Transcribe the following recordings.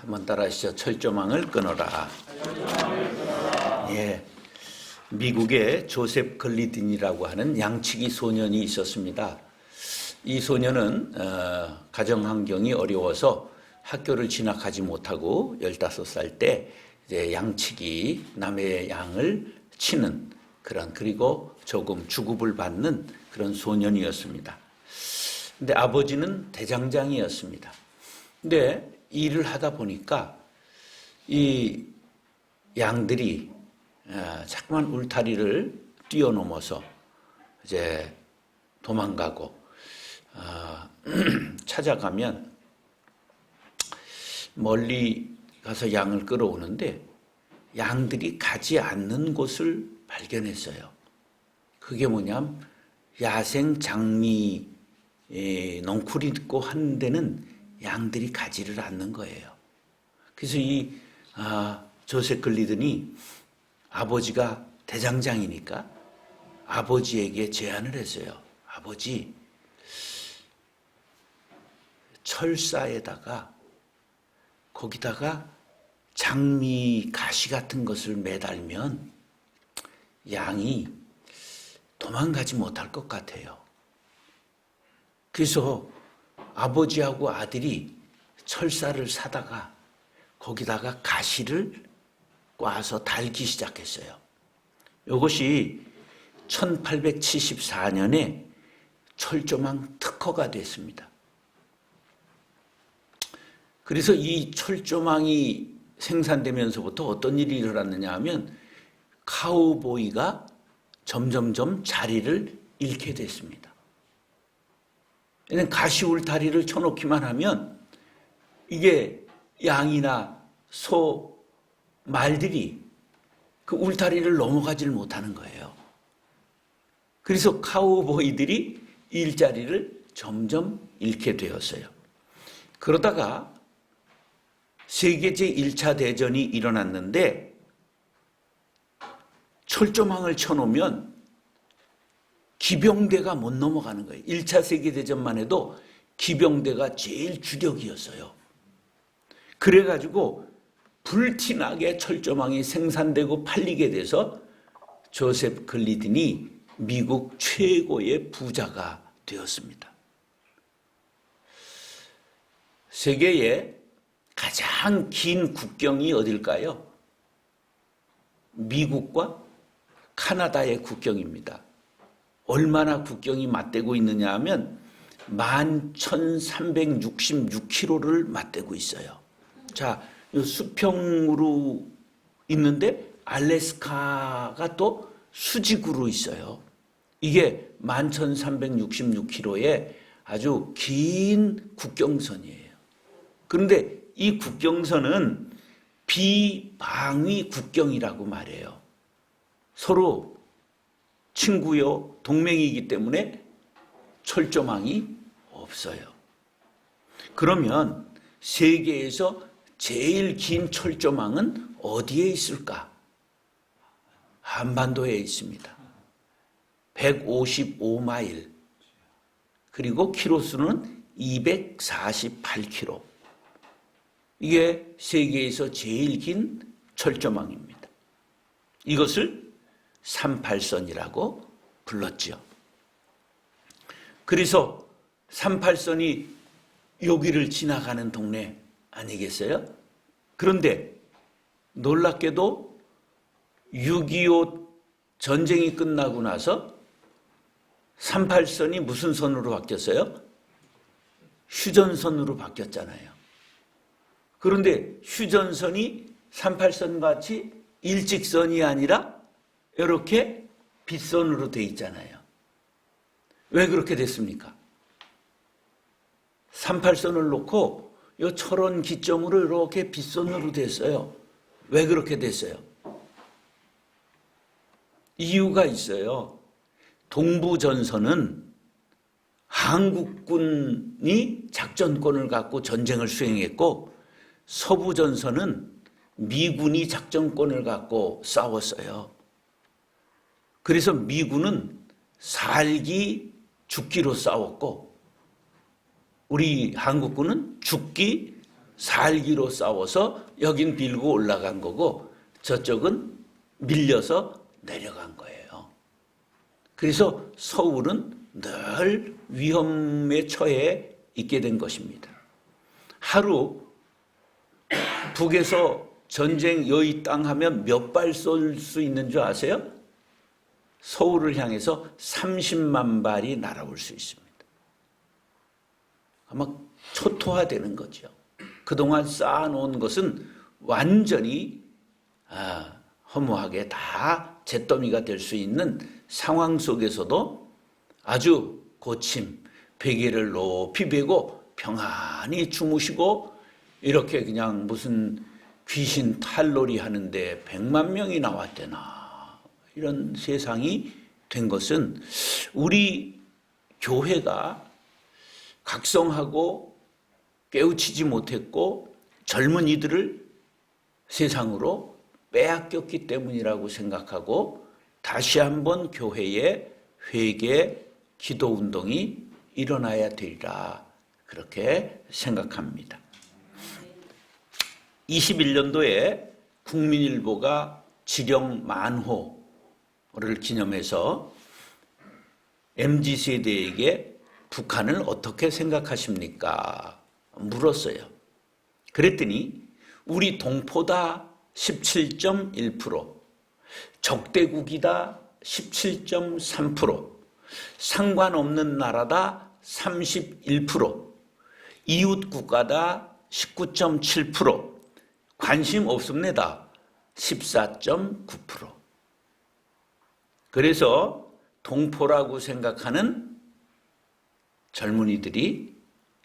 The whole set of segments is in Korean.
한번 따라하시죠. 철조망을 끊어라. 예, 미국에 조셉 글리든이라고 하는 양치기 소년이 있었습니다. 이 소년은 가정 환경이 어려워서 학교를 진학하지 못하고 15살 때 이제 양치기, 남의 양을 치는 그리고 조금 주급을 받는 그런 소년이었습니다. 근데 아버지는 대장장이었습니다. 근데 일을 하다 보니까 이 양들이 자꾸만 울타리를 뛰어넘어서 이제 도망가고 찾아가면 멀리 가서 양을 끌어오는데 양들이 가지 않는 곳을 발견했어요. 그게 뭐냐면 야생 장미 넝쿨이 있고 한 데는 양들이 가지를 않는 거예요. 그래서 이 조셉 글리든이 아버지가 대장장이니까 아버지에게 제안을 했어요. 아버지, 철사에다가 거기다가 장미 가시 같은 것을 매달면 양이 도망가지 못할 것 같아요. 그래서 아버지하고 아들이 철사를 사다가 거기다가 가시를 꽈서 달기 시작했어요. 이것이 1874년에 철조망 특허가 됐습니다. 그래서 이 철조망이 생산되면서부터 어떤 일이 일어났느냐 하면 카우보이가 점점점 자리를 잃게 됐습니다. 가시 울타리를 쳐놓기만 하면 이게 양이나 소, 말들이 그 울타리를 넘어가지를 못하는 거예요. 그래서 카우보이들이 일자리를 점점 잃게 되었어요. 그러다가 세계 제1차 대전이 일어났는데 철조망을 쳐놓으면 기병대가 못 넘어가는 거예요. 1차 세계대전만 해도 기병대가 제일 주력이었어요. 그래가지고 불티나게 철조망이 생산되고 팔리게 돼서 조셉 글리든이 미국 최고의 부자가 되었습니다. 세계의 가장 긴 국경이 어딜까요? 미국과 카나다의 국경입니다. 얼마나 국경이 맞대고 있느냐 하면 11,366km를 맞대고 있어요. 자, 수평으로 있는데 알래스카가 또 수직으로 있어요. 이게 11,366km의 아주 긴 국경선이에요. 그런데 이 국경선은 비방위 국경이라고 말해요. 서로 친구요, 동맹이기 때문에 철조망이 없어요. 그러면 세계에서 제일 긴 철조망은 어디에 있을까? 한반도에 있습니다. 155마일. 그리고 키로수는 248km. 이게 세계에서 제일 긴 철조망입니다. 이것을 38선이라고 불렀지요. 그래서 38선이 여기를 지나가는 동네 아니겠어요? 그런데 놀랍게도 6.25 전쟁이 끝나고 나서 38선이 무슨 선으로 바뀌었어요? 휴전선으로 바뀌었잖아요. 그런데 휴전선이 38선 같이 일직선이 아니라 이렇게 빗선으로 돼 있잖아요. 왜 그렇게 됐습니까? 38선을 놓고 이 철원 기점으로 이렇게 빗선으로 됐어요. 왜 그렇게 됐어요? 이유가 있어요. 동부전선은 한국군이 작전권을 갖고 전쟁을 수행했고 서부전선은 미군이 작전권을 갖고 싸웠어요. 그래서 미군은 살기, 죽기로 싸웠고 우리 한국군은 죽기, 살기로 싸워서 여긴 빌고 올라간 거고 저쪽은 밀려서 내려간 거예요. 그래서 서울은 늘 위험에 처해 있게 된 것입니다. 하루 북에서 전쟁 여의 땅 하면 몇 발 쏠 수 있는 줄 아세요? 서울을 향해서 30만 발이 날아올 수 있습니다. 아마 초토화되는 거죠. 그동안 쌓아놓은 것은 완전히 허무하게 다 잿더미가 될 수 있는 상황 속에서도 아주 고침, 베개를 높이 베고 평안히 주무시고 이렇게 그냥 무슨 귀신 탈놀이 하는데 100만 명이 나왔대나 이런 세상이 된 것은 우리 교회가 각성하고 깨우치지 못했고 젊은이들을 세상으로 빼앗겼기 때문이라고 생각하고 다시 한번 교회에 회개, 기도운동이 일어나야 되리라 그렇게 생각합니다. 21년도에 국민일보가 지령 만호를 기념해서 MZ세대에게 북한을 어떻게 생각하십니까? 물었어요. 그랬더니 우리 동포다 17.1%, 적대국이다 17.3%, 상관없는 나라다 31%, 이웃국가다 19.7%, 관심 없습니다 14.9%. 그래서 동포라고 생각하는 젊은이들이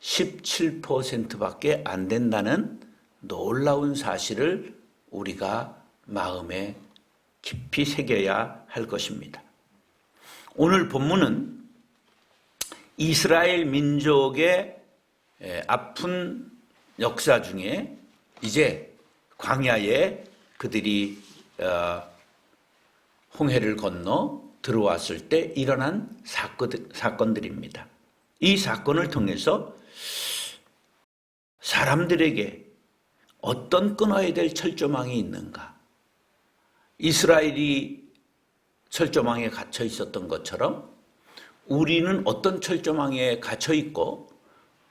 17%밖에 안 된다는 놀라운 사실을 우리가 마음에 깊이 새겨야 할 것입니다. 오늘 본문은 이스라엘 민족의 아픈 역사 중에 이제 광야에 그들이 홍해를 건너 들어왔을 때 일어난 사건들입니다. 이 사건을 통해서 사람들에게 어떤 끊어야 될 철조망이 있는가? 이스라엘이 철조망에 갇혀 있었던 것처럼 우리는 어떤 철조망에 갇혀 있고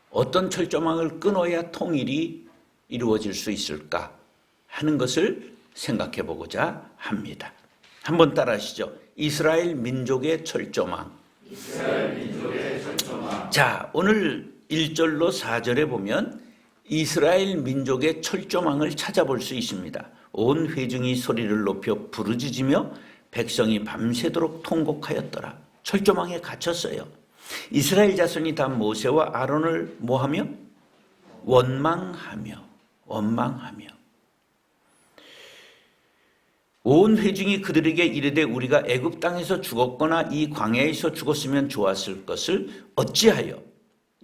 어떤 철조망을 끊어야 통일이 이루어질 수 있을까 하는 것을 생각해 보고자 합니다. 한번 따라하시죠. 이스라엘 민족의 철조망. 자, 오늘 1절로 4절에 보면 이스라엘 민족의 철조망을 찾아볼 수 있습니다. 온 회중이 소리를 높여 부르짖으며 백성이 밤새도록 통곡하였더라. 철조망에 갇혔어요. 이스라엘 자손이 다 모세와 아론을 뭐하며? 원망하며 온 회중이 그들에게 이르되 우리가 애굽 땅에서 죽었거나 이 광야에서 죽었으면 좋았을 것을 어찌하여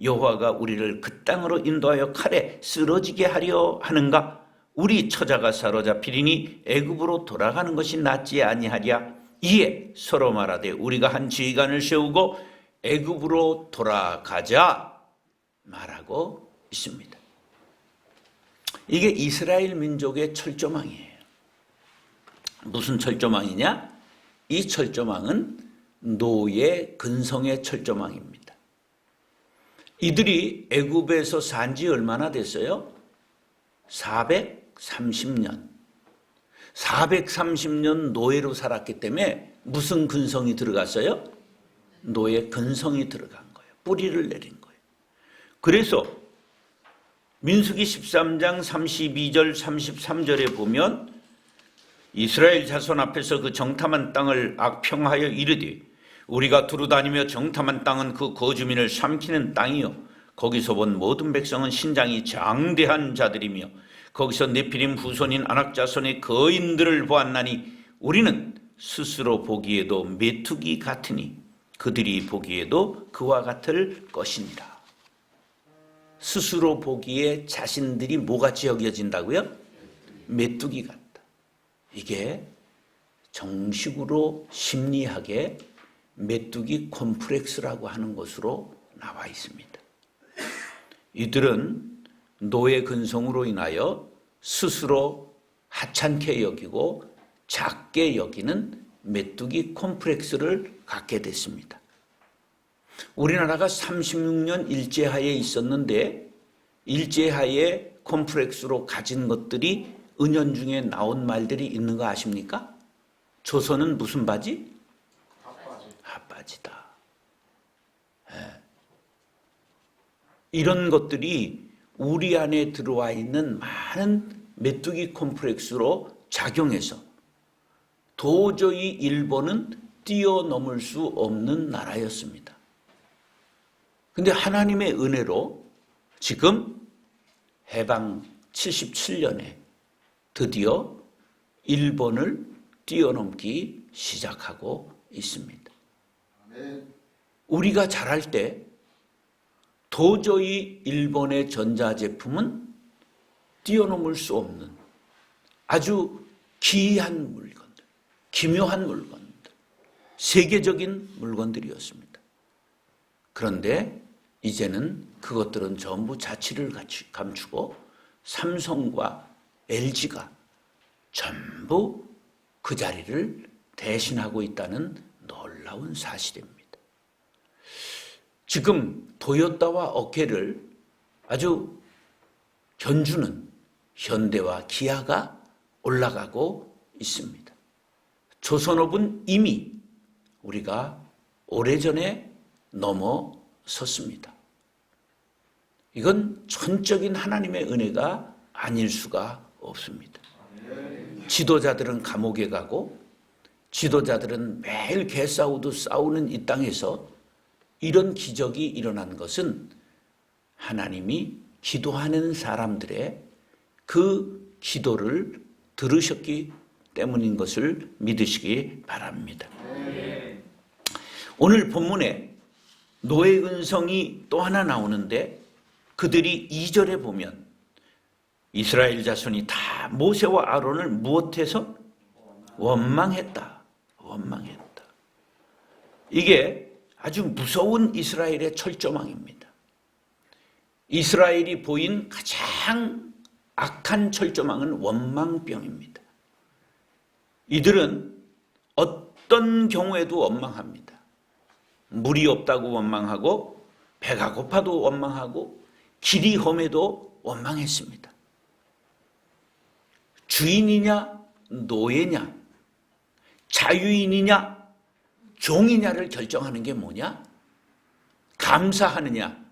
여호와가 우리를 그 땅으로 인도하여 칼에 쓰러지게 하려 하는가? 우리 처자가 사로잡히리니 애굽으로 돌아가는 것이 낫지 아니하랴. 이에 서로 말하되 우리가 한 지휘관을 세우고 애굽으로 돌아가자 말하고 있습니다. 이게 이스라엘 민족의 철조망이에요. 무슨 철조망이냐? 이 철조망은 노예 근성의 철조망입니다. 이들이 애굽에서 산 지 얼마나 됐어요? 430년. 430년 노예로 살았기 때문에 무슨 근성이 들어갔어요? 노예 근성이 들어간 거예요. 뿌리를 내린 거예요. 그래서 민수기 13장 32절 33절에 보면 이스라엘 자손 앞에서 그 정탐한 땅을 악평하여 이르되 우리가 두루다니며 정탐한 땅은 그 거주민을 삼키는 땅이요 거기서 본 모든 백성은 신장이 장대한 자들이며 거기서 네피림 후손인 아낙 자손의 거인들을 보았나니 우리는 스스로 보기에도 메뚜기 같으니 그들이 보기에도 그와 같을 것이니라. 스스로 보기에 자신들이 뭐같이 여겨진다고요? 메뚜기 같다. 이게 정식으로 심리학에 메뚜기 콤플렉스라고 하는 것으로 나와 있습니다. 이들은 노예 근성으로 인하여 스스로 하찮게 여기고 작게 여기는 메뚜기 콤플렉스를 갖게 됐습니다. 우리나라가 36년 일제하에 있었는데 일제하에 콤플렉스로 가진 것들이 은연중에 나온 말들이 있는 거 아십니까? 조선은 무슨 바지? 핫바지다. 이런 것들이 우리 안에 들어와 있는 많은 메뚜기 콤플렉스로 작용해서 도저히 일본은 뛰어넘을 수 없는 나라였습니다. 근데 하나님의 은혜로 지금 해방 77년에 드디어 일본을 뛰어넘기 시작하고 있습니다. 우리가 자랄 때 도저히 일본의 전자제품은 뛰어넘을 수 없는 아주 기이한 물건들, 기묘한 물건들, 세계적인 물건들이었습니다. 그런데 이제는 그것들은 전부 자취를 감추고 삼성과 LG가 전부 그 자리를 대신하고 있다는 놀라운 사실입니다. 지금 도요타와 어케를 아주 견주는 현대와 기아가 올라가고 있습니다. 조선업은 이미 우리가 오래전에 넘어섰습니다. 이건 전적인 하나님의 은혜가 아닐 수가 없습니다. 지도자들은 감옥에 가고 지도자들은 매일 개싸우도 싸우는 이 땅에서 이런 기적이 일어난 것은 하나님이 기도하는 사람들의 그 기도를 들으셨기 때문인 것을 믿으시기 바랍니다. 오늘 본문에 노예 근성이 또 하나 나오는데 그들이 2절에 보면 이스라엘 자손이 다 모세와 아론을 무엇해서? 원망했다. 원망했다. 이게 아주 무서운 이스라엘의 철조망입니다. 이스라엘이 보인 가장 악한 철조망은 원망병입니다. 이들은 어떤 경우에도 원망합니다. 물이 없다고 원망하고 배가 고파도 원망하고 길이 험해도 원망했습니다. 주인이냐 노예냐 자유인이냐 종이냐를 결정하는 게 뭐냐? 감사하느냐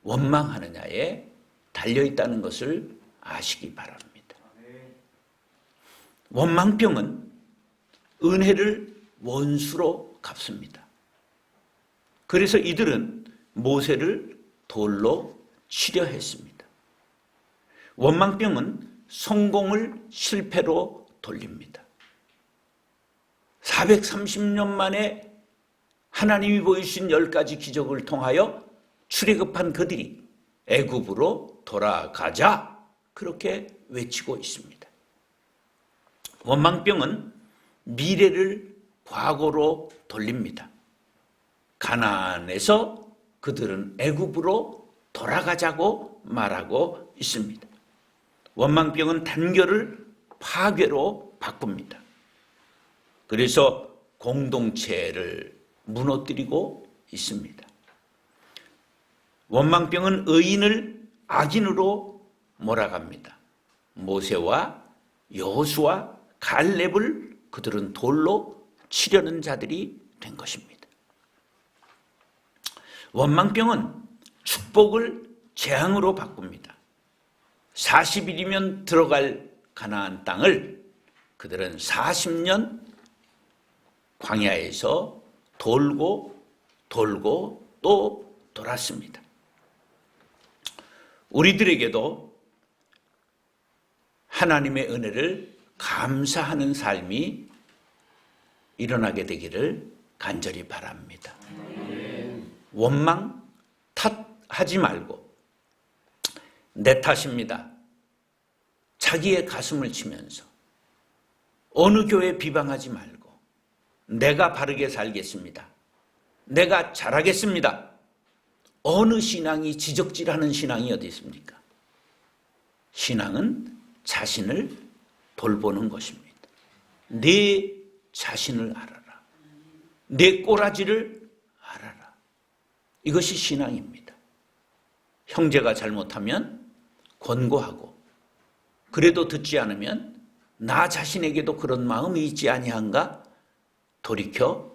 원망하느냐에 달려있다는 것을 아시기 바랍니다. 원망병은 은혜를 원수로 갚습니다. 그래서 이들은 모세를 돌로 치려 했습니다. 원망병은 성공을 실패로 돌립니다. 430년 만에 하나님이 보이신 10가지 기적을 통하여 출애굽한 그들이 애굽으로 돌아가자 그렇게 외치고 있습니다. 원망병은 미래를 과거로 돌립니다. 가나안에서 그들은 애굽으로 돌아가자고 말하고 있습니다. 원망병은 단결을 파괴로 바꿉니다. 그래서 공동체를 무너뜨리고 있습니다. 원망병은 의인을 악인으로 몰아갑니다. 모세와 여호수아, 갈렙을 그들은 돌로 치려는 자들이 된 것입니다. 원망병은 축복을 재앙으로 바꿉니다. 40일이면 들어갈 가나안 땅을 그들은 40년 광야에서 돌고 또 돌았습니다. 우리들에게도 하나님의 은혜를 감사하는 삶이 일어나게 되기를 간절히 바랍니다. 원망, 탓하지 말고 내 탓입니다. 자기의 가슴을 치면서 어느 교회 비방하지 말고 내가 바르게 살겠습니다. 내가 잘하겠습니다. 어느 신앙이 지적질하는 신앙이 어디 있습니까? 신앙은 자신을 돌보는 것입니다. 내 자신을 알아라. 내 꼬라지를 알아라. 이것이 신앙입니다. 형제가 잘못하면 권고하고, 그래도 듣지 않으면 나 자신에게도 그런 마음이 있지 아니한가 돌이켜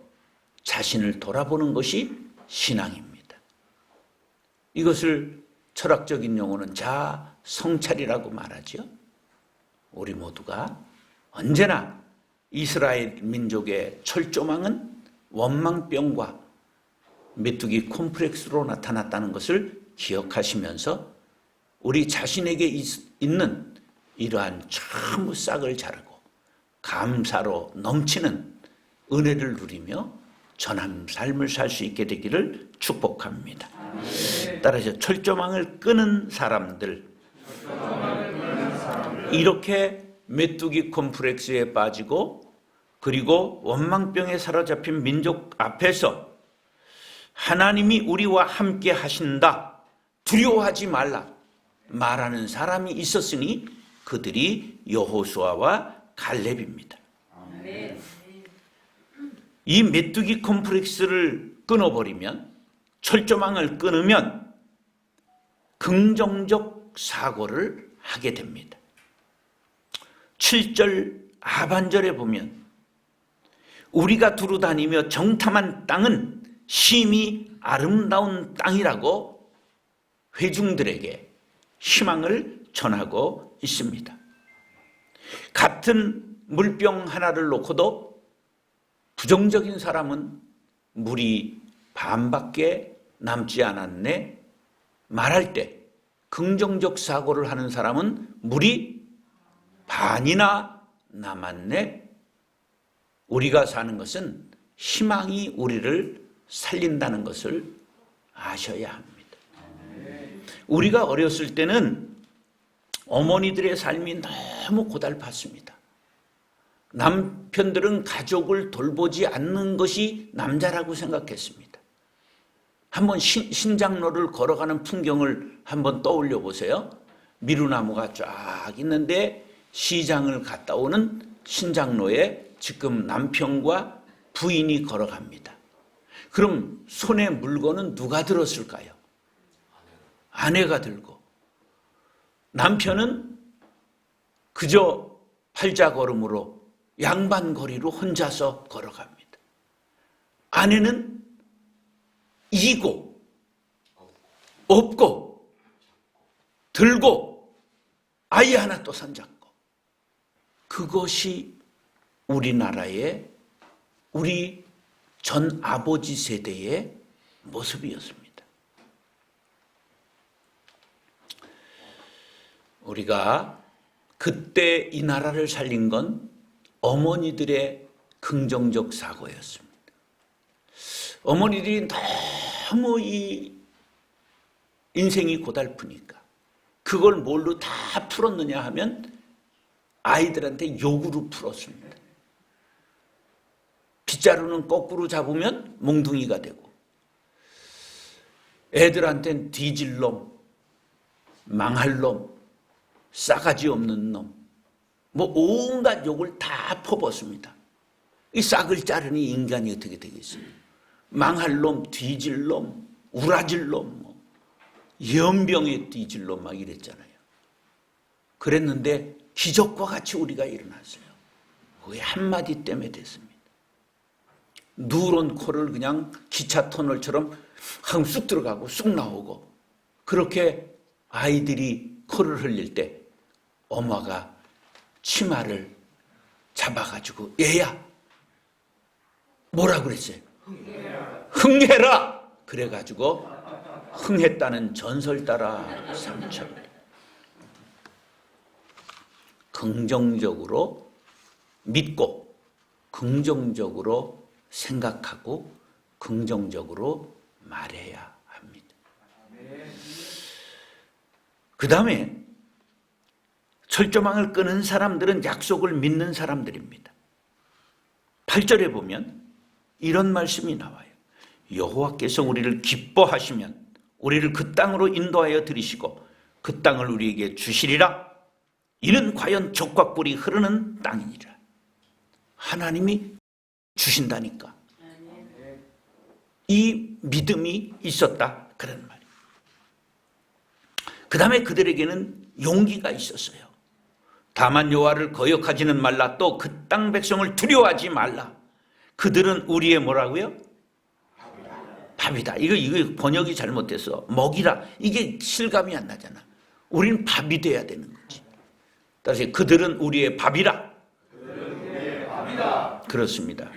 자신을 돌아보는 것이 신앙입니다. 이것을 철학적인 용어는 자성찰이라고 말하죠. 우리 모두가 언제나 이스라엘 민족의 철조망은 원망병과 메뚜기 콤플렉스로 나타났다는 것을 기억하시면서 우리 자신에게 있는 이러한 전부 싹을 자르고 감사로 넘치는 은혜를 누리며 전한 삶을 살 수 있게 되기를 축복합니다. 따라서 철조망을 끄는 사람들, 이렇게 메뚜기 콤플렉스에 빠지고 그리고 원망병에 사로잡힌 민족 앞에서 하나님이 우리와 함께 하신다, 두려워하지 말라 말하는 사람이 있었으니 그들이 여호수아와 갈렙입니다. 이 메뚜기 콤플렉스를 끊어버리면, 철조망을 끊으면 긍정적 사고를 하게 됩니다. 7절 하반절에 보면 우리가 두루다니며 정탐한 땅은 심히 아름다운 땅이라고 회중들에게 희망을 전하고 있습니다. 같은 물병 하나를 놓고도 부정적인 사람은 물이 반밖에 남지 않았네 말할 때, 긍정적 사고를 하는 사람은 물이 반이나 남았네. 우리가 사는 것은 희망이 우리를 살린다는 것을 아셔야 합니다. 우리가 어렸을 때는 어머니들의 삶이 너무 고달팠습니다. 남편들은 가족을 돌보지 않는 것이 남자라고 생각했습니다. 한번 신장로를 걸어가는 풍경을 한번 떠올려 보세요. 미루나무가 쫙 있는데 시장을 갔다 오는 신장로에 지금 남편과 부인이 걸어갑니다. 그럼 손에 물건은 누가 들었을까요? 아내가 들고, 남편은 그저 팔자걸음으로 양반거리로 혼자서 걸어갑니다. 아내는 이고 업고 들고 아이 하나 또 손잡고, 그것이 우리나라의, 우리 전 아버지 세대의 모습이었습니다. 우리가 그때 이 나라를 살린 건 어머니들의 긍정적 사고였습니다. 어머니들이 너무 이 인생이 고달프니까 그걸 뭘로 다 풀었느냐 하면 아이들한테 욕으로 풀었습니다. 빗자루는 거꾸로 잡으면 몽둥이가 되고, 애들한테는 뒤질 놈, 망할 놈, 싸가지 없는 놈, 뭐 온갖 욕을 다 퍼붓습니다. 이 싹을 자르니 인간이 어떻게 되겠어요? 망할 놈, 뒤질 놈, 우라질 놈, 뭐 연병에 뒤질 놈 막 이랬잖아요. 그랬는데 기적과 같이 우리가 일어났어요. 그게 한마디 때문에 됐습니다. 누런 코를 그냥 기차 터널처럼 한 쑥 들어가고 쑥 나오고, 그렇게 아이들이 코를 흘릴 때 엄마가 치마를 잡아가지고 얘야 뭐라 그랬어요? 흥해라. 그래가지고 흥했다는 전설 따라 삼천. 긍정적으로 믿고 긍정적으로 생각하고 긍정적으로 말해야 합니다. 그 다음에 철조망을 끄는 사람들은 약속을 믿는 사람들입니다. 8절에 보면 이런 말씀이 나와요. 여호와께서 우리를 기뻐하시면 우리를 그 땅으로 인도하여 들이시고 그 땅을 우리에게 주시리라. 이는 과연 젖과 꿀이 흐르는 땅이니라. 하나님이 주신다니까. 이 믿음이 있었다 그런 말이에요. 그 다음에 그들에게는 용기가 있었어요. 다만 여호와를 거역하지는 말라. 또 그 땅 백성을 두려워하지 말라. 그들은 우리의 뭐라고요? 밥이다. 이거 번역이 잘못돼서 먹이라. 이게 실감이 안 나잖아. 우리는 밥이 돼야 되는 거지. 다시 그들은 우리의 밥이라. 그렇습니다.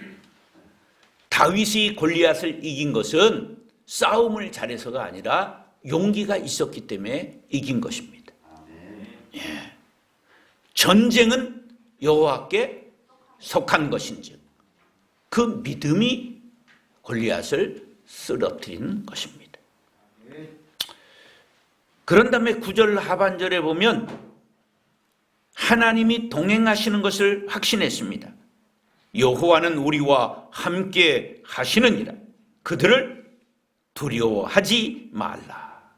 다윗이 골리앗을 이긴 것은 싸움을 잘해서가 아니라 용기가 있었기 때문에 이긴 것입니다. 예. 전쟁은 여호와께 속한 것인즉 그 믿음이 골리앗을 쓰러뜨리는 것입니다. 그런 다음에 9절 하반절에 보면 하나님이 동행하시는 것을 확신했습니다. 여호와는 우리와 함께 하시느니라. 그들을 두려워하지 말라.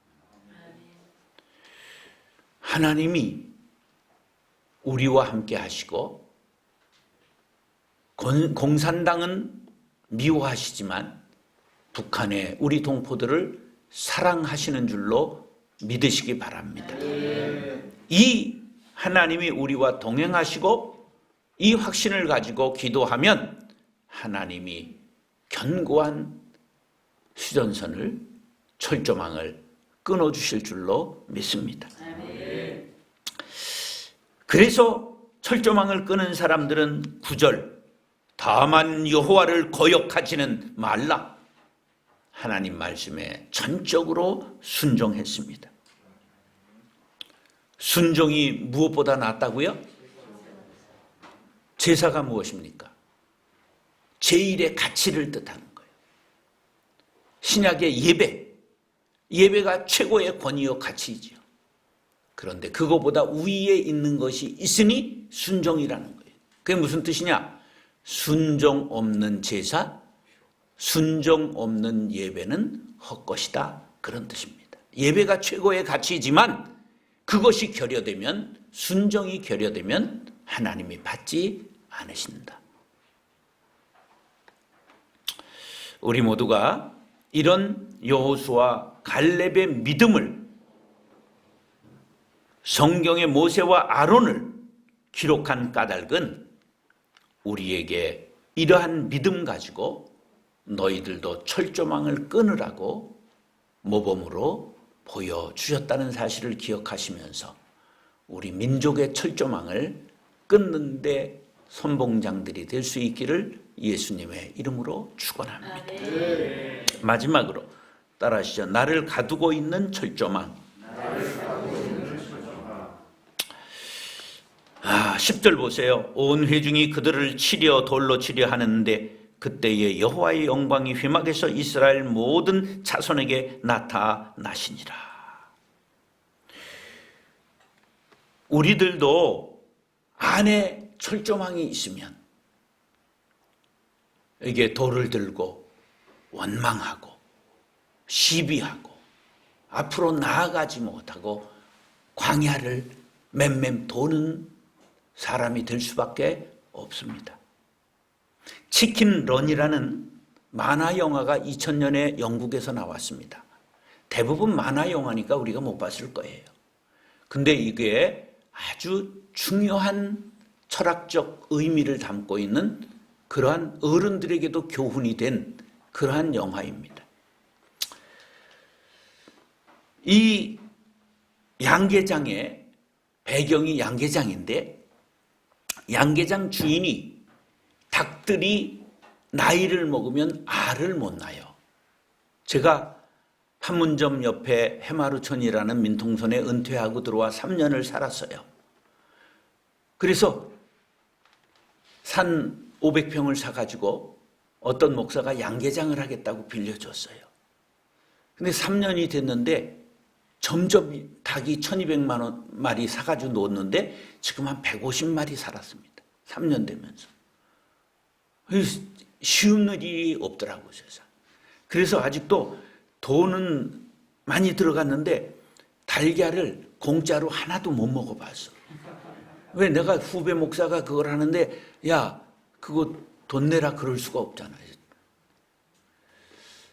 하나님이 우리와 함께 하시고 공산당은 미워하시지만 북한의 우리 동포들을 사랑하시는 줄로 믿으시기 바랍니다. 이 하나님이 우리와 동행하시고 이 확신을 가지고 기도하면 하나님이 견고한 휴전선을 철조망을 끊어주실 줄로 믿습니다. 그래서 철조망을 끄는 사람들은 9절 다만 여호와를 거역하지는 말라. 하나님 말씀에 전적으로 순종했습니다. 순종이 무엇보다 낫다고요? 제사가 무엇입니까? 제일의 가치를 뜻하는 거예요. 신약의 예배가 최고의 권위요 가치이지요. 그런데 그거보다 위에 있는 것이 있으니 순종이라는 거예요. 그게 무슨 뜻이냐? 순종 없는 제사, 순종 없는 예배는 헛것이다. 그런 뜻입니다. 예배가 최고의 가치이지만 그것이 결여되면, 순종이 결여되면 하나님이 받지 않으신다. 우리 모두가 이런 여호수아 갈렙의 믿음을, 성경의 모세와 아론을 기록한 까닭은 우리에게 이러한 믿음 가지고 너희들도 철조망을 끊으라고 모범으로 보여주셨다는 사실을 기억하시면서 우리 민족의 철조망을 끊는데 선봉장들이 될 수 있기를 예수님의 이름으로 축원합니다. 마지막으로 따라하시죠. 나를 가두고 있는 철조망. 10절 보세요. 온 회중이 그들을 돌로 치려 하는데 그때에 여호와의 영광이 휘막에서 이스라엘 모든 자손에게 나타나시니라. 우리들도 안에 철조망이 있으면 이게 돌을 들고 원망하고 시비하고 앞으로 나아가지 못하고 광야를 맴맴 도는 사람이 될 수밖에 없습니다. 치킨런이라는 만화 영화가 2000년에 영국에서 나왔습니다. 대부분 만화 영화니까 우리가 못 봤을 거예요. 근데 이게 아주 중요한 철학적 의미를 담고 있는 그러한 어른들에게도 교훈이 된 그러한 영화입니다. 이 양계장의 배경이 양계장인데 양계장 주인이 닭들이 나이를 먹으면 알을 못 낳아요. 제가 판문점 옆에 해마루촌이라는 민통선에 은퇴하고 들어와 3년을 살았어요. 그래서 산 500평을 사가지고 어떤 목사가 양계장을 하겠다고 빌려줬어요. 근데 3년이 됐는데 점점 닭이 1200만 마리 사가지고 놓았는데 지금 한 150마리 살았습니다. 3년 되면서. 쉬운 일이 없더라고요, 세상. 그래서 아직도 돈은 많이 들어갔는데 달걀을 공짜로 하나도 못 먹어봤어. 왜? 내가 후배 목사가 그걸 하는데 야 그거 돈 내라 그럴 수가 없잖아요.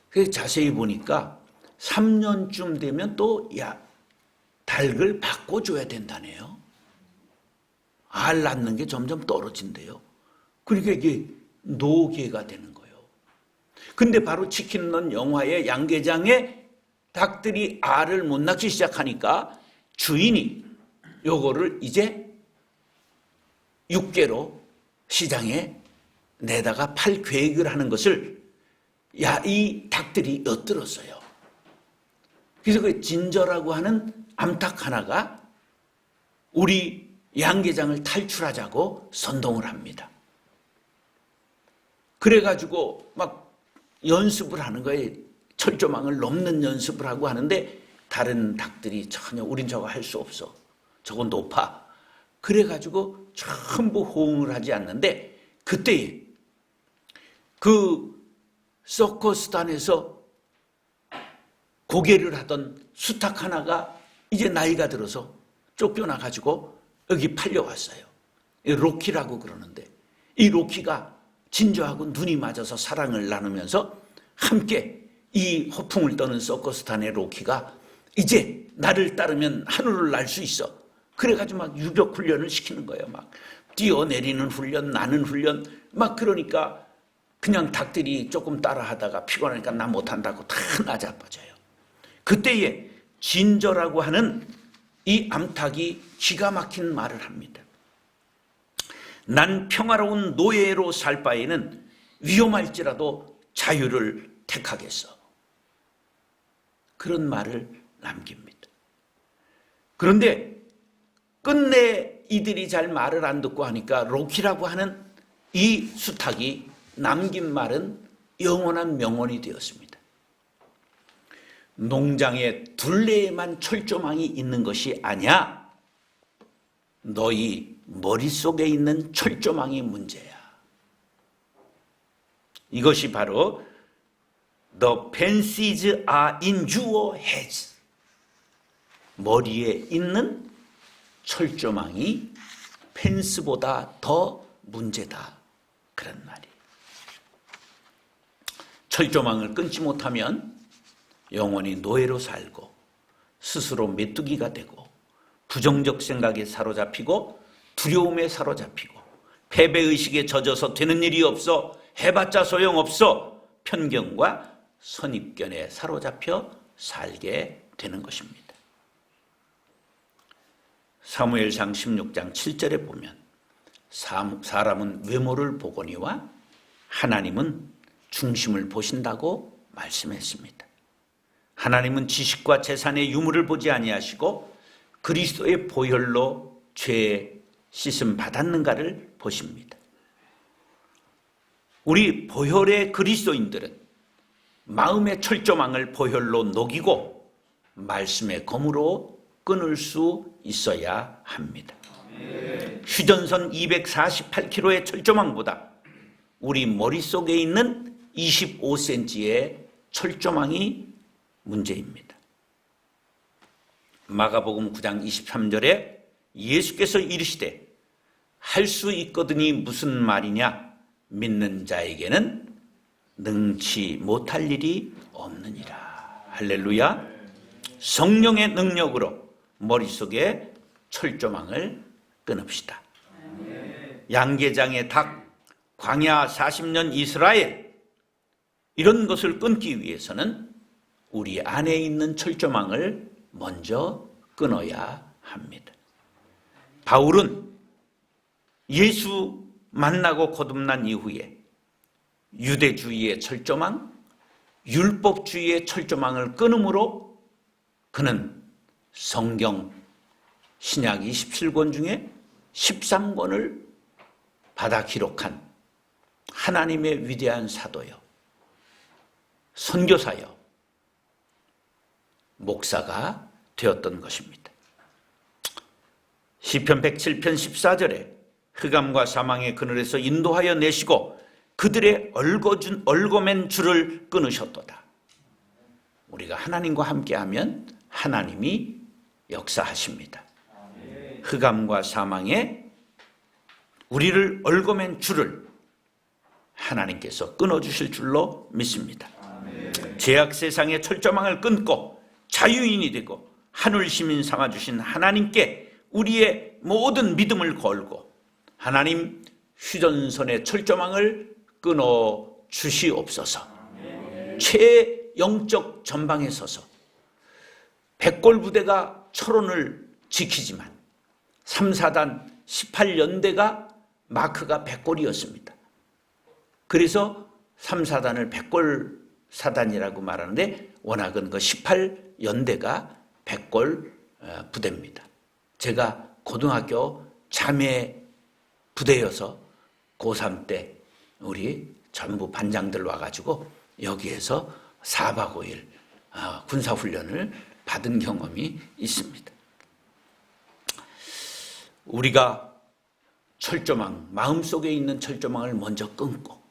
그래서 자세히 보니까 3년쯤 되면 또 닭을 바꿔줘야 된다네요. 알 낳는 게 점점 떨어진대요. 그러니까 이게 노개가 되는 거예요. 근데 바로 치킨 런 영화의 양계장에 닭들이 알을 못 낳기 시작하니까 주인이 요거를 이제 육개로 시장에 내다가 팔 계획을 하는 것을 이 닭들이 엿들었어요. 그래서 그 진저라고 하는 암탉 하나가 우리 양계장을 탈출하자고 선동을 합니다. 그래가지고 막 연습을 하는 거예요. 철조망을 넘는 연습을 하고 하는데 다른 닭들이 전혀 우린 저거 할 수 없어. 저건 높아. 그래가지고 전부 호응을 하지 않는데 그때에 그 서커스단에서 고개를 하던 수탉 하나가 이제 나이가 들어서 쫓겨나가지고 여기 팔려왔어요. 로키라고 그러는데 이 로키가 진저하고 눈이 맞아서 사랑을 나누면서 함께 이 허풍을 떠는 서커스단의 로키가 이제 나를 따르면 하늘을 날 수 있어. 그래가지고 막 유격 훈련을 시키는 거예요. 막 뛰어내리는 훈련, 나는 훈련, 막 그러니까 그냥 닭들이 조금 따라하다가 피곤하니까 나 못한다고 다 나자빠져요. 그때에 진저라고 하는 이 암탉이 기가 막힌 말을 합니다. 난 평화로운 노예로 살 바에는 위험할지라도 자유를 택하겠어. 그런 말을 남깁니다. 그런데 끝내 이들이 잘 말을 안 듣고 하니까 로키라고 하는 이 수탉이 남긴 말은 영원한 명언이 되었습니다. 농장에 둘레에만 철조망이 있는 것이 아니야. 너희 머릿속에 있는 철조망이 문제야. 이것이 바로 The fancies are in your heads. 머리에 있는 철조망이 펜스보다 더 문제다. 그런 말이에요. 철조망을 끊지 못하면 영원히 노예로 살고 스스로 메뚜기가 되고 부정적 생각에 사로잡히고 두려움에 사로잡히고 패배의식에 젖어서 되는 일이 없어 해봤자 소용없어 편견과 선입견에 사로잡혀 살게 되는 것입니다. 사무엘상 16장 7절에 보면 사람은 외모를 보거니와 하나님은 중심을 보신다고 말씀했습니다. 하나님은 지식과 재산의 유무를 보지 아니하시고 그리스도의 보혈로 죄 씻음 받았는가를 보십니다. 우리 보혈의 그리스도인들은 마음의 철조망을 보혈로 녹이고 말씀의 검으로 끊을 수 있어야 합니다. 휴전선 248km의 철조망보다 우리 머릿속에 있는 25cm의 철조망이 문제입니다. 마가복음 9장 23절에 예수께서 이르시되 할 수 있거든이 무슨 말이냐 믿는 자에게는 능치 못할 일이 없느니라. 할렐루야. 성령의 능력으로 머릿속에 철조망을 끊읍시다. 양계장의 닭, 광야 40년 이스라엘, 이런 것을 끊기 위해서는 우리 안에 있는 철조망을 먼저 끊어야 합니다. 바울은 예수 만나고 거듭난 이후에 유대주의의 철조망, 율법주의의 철조망을 끊음으로 그는 성경 신약 27권 중에 13권을 받아 기록한 하나님의 위대한 사도요, 선교사요, 목사가 되었던 것입니다. 시편 107편 14절에 흑암과 사망의 그늘에서 인도하여 내시고 그들의 얽어맨 줄을 끊으셨도다. 우리가 하나님과 함께하면 하나님이 역사하십니다. 흑암과 사망에 우리를 얽어맨 줄을 하나님께서 끊어주실 줄로 믿습니다. 죄악 세상의 철조망을 끊고 자유인이 되고 하늘 시민 삼아주신 하나님께 우리의 모든 믿음을 걸고 하나님 휴전선의 철조망을 끊어 주시옵소서. 최영적 전방에 서서 백골 부대가 철원을 지키지만 3, 4단 18연대가 마크가 백골이었습니다. 그래서 3, 4단을 백골 사단이라고 말하는데 워낙은 그 18연대가 백골 부대입니다. 제가 고등학교 자매 부대여서 고3 때 우리 전부 반장들 와가지고 여기에서 4박 5일 군사훈련을 받은 경험이 있습니다. 우리가 철조망, 마음속에 있는 철조망을 먼저 끊고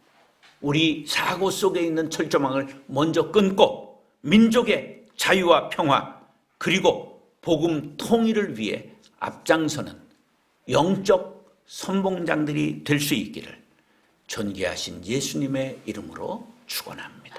우리 사고 속에 있는 철조망을 먼저 끊고 민족의 자유와 평화 그리고 복음 통일을 위해 앞장서는 영적 선봉장들이 될 수 있기를 존귀하신 예수님의 이름으로 축원합니다.